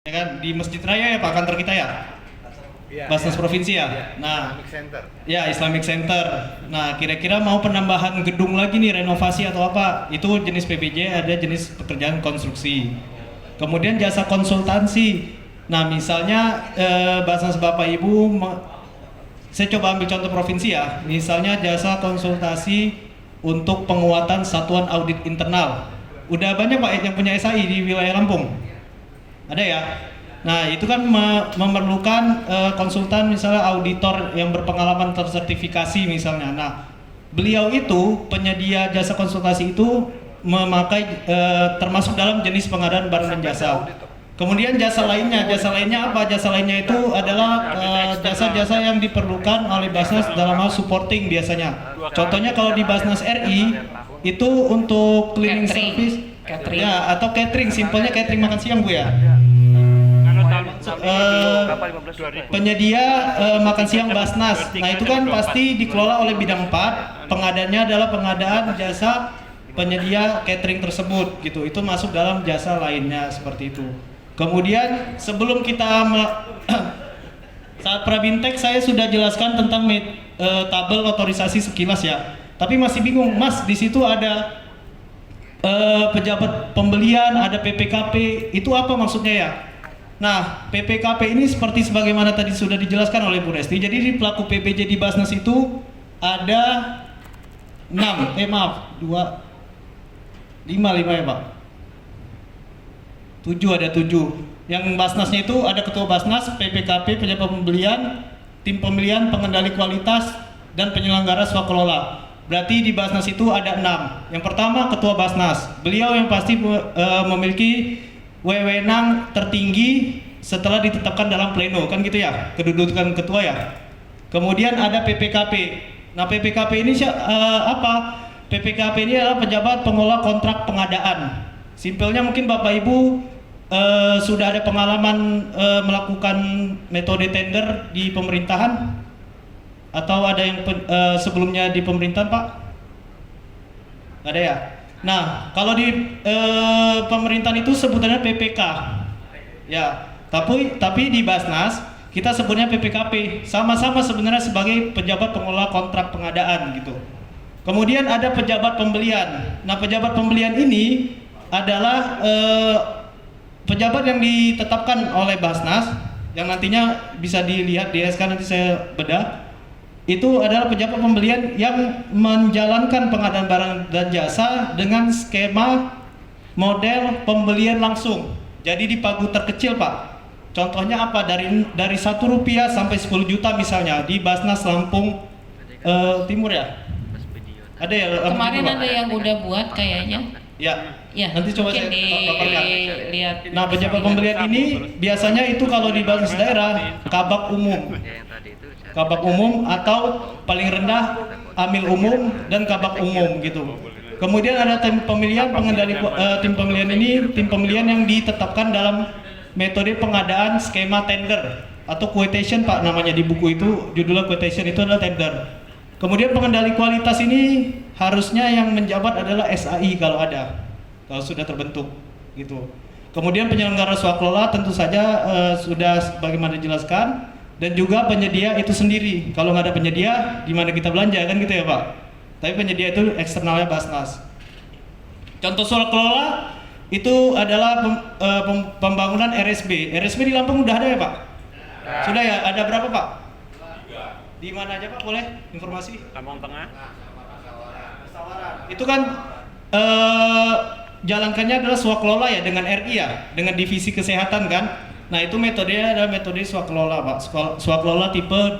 Ya kan di Masjid Raya ya Pak, kantor kita ya. Iya, Basnas iya. Provinsi ya. Iya, Nah, Islamic Center. ya Islamic Center. Nah, kira-kira mau penambahan gedung lagi nih, renovasi atau apa? Itu jenis PPJ, ada jenis pekerjaan konstruksi. Kemudian jasa konsultansi. Nah, misalnya Basnas Bapak Ibu, saya coba ambil contoh provinsi ya. Misalnya jasa konsultasi untuk penguatan satuan audit internal. Udah banyak Pak yang punya SAI di wilayah Lampung. Ada ya? Nah, itu kan memerlukan konsultan misalnya auditor yang berpengalaman tersertifikasi misalnya. Nah, beliau itu penyedia jasa konsultasi itu memakai termasuk dalam jenis pengadaan barang dan jasa. Kemudian jasa lainnya apa? Jasa lainnya itu adalah jasa-jasa yang diperlukan oleh Basnas dalam hal supporting biasanya. Contohnya kalau di Basnas RI itu untuk cleaning service, ya atau catering, simpelnya catering makan siang Bu ya. Penyedia makan siang Basnas. Nah itu kan pasti dikelola oleh bidang 4. Pengadaannya adalah pengadaan jasa penyedia catering tersebut gitu. Itu masuk dalam jasa lainnya seperti itu. Kemudian sebelum kita saat Prabintek saya sudah jelaskan tentang tabel otorisasi sekilas ya. Tapi masih bingung Mas, di situ ada pejabat pembelian, ada PPKP. Itu apa maksudnya ya? Nah, PPKP ini seperti sebagaimana tadi sudah dijelaskan oleh Bu Resti. Jadi di pelaku PPJ di Basnas itu ada 5 ya Pak. 7 ada 7. Yang Basnasnya itu ada ketua Basnas, PPKP, pejabat pembelian, tim pemilihan, pengendali kualitas, dan penyelenggara swakelola. Berarti di Basnas itu ada 6. Yang pertama ketua Basnas. Beliau yang pasti memiliki wewenang tertinggi setelah ditetapkan dalam pleno, kan gitu ya, kedudukan ketua ya. Kemudian ada PPKP. Nah PPKP ini apa? PPKP ini adalah pejabat pengelola kontrak pengadaan. Simpelnya mungkin Bapak Ibu sudah ada pengalaman melakukan metode tender di pemerintahan atau ada yang sebelumnya di pemerintahan Pak? Ada ya? Nah, kalau di pemerintahan itu sebutannya PPK, ya. Tapi di Basnas kita sebutnya PPKP. Sama-sama sebenarnya sebagai pejabat pengelola kontrak pengadaan gitu. Kemudian ada pejabat pembelian. Nah, pejabat pembelian ini adalah pejabat yang ditetapkan oleh Basnas, yang nantinya bisa dilihat di SK nanti saya bedah. Itu adalah pejabat pembelian yang menjalankan pengadaan barang dan jasa dengan skema model pembelian langsung. Jadi di pagu terkecil Pak. Contohnya apa? Dari Rp1 sampai 10 juta misalnya di Basnas Lampung Timur ya. Ada ya? Kemarin ada yang udah buat kayaknya. Ya. Ya. Nanti coba saya paparkan. Lihat. Nah pejabat pembelian ini biasanya itu kalau di Basnas daerah kabak umum. Kabak umum atau paling rendah amil umum dan kabak umum gitu. Kemudian ada tim pemilihan pengendali tim pemilihan ini tim pemilihan yang ditetapkan dalam metode pengadaan skema tender atau quotation Pak namanya di buku itu judulnya quotation itu adalah tender. Kemudian pengendali kualitas ini harusnya yang menjabat adalah SAI kalau ada, kalau sudah terbentuk gitu. Kemudian penyelenggara swakelola tentu saja sudah bagaimana dijelaskan. Dan juga penyedia itu sendiri. Kalau nggak ada penyedia, di mana kita belanja kan gitu ya Pak. Tapi penyedia itu eksternalnya Basnas. Contoh swakelola itu adalah pembangunan RSB. RSB di Lampung udah ada ya Pak? Sudah ya. Ada berapa Pak? Di mana aja Pak? Boleh informasi? Lampung Tengah. Itu kan jalankannya adalah swakelola ya dengan RI ya, dengan divisi kesehatan kan. Nah itu metodenya adalah metode swakelola Pak, swakelola tipe 2.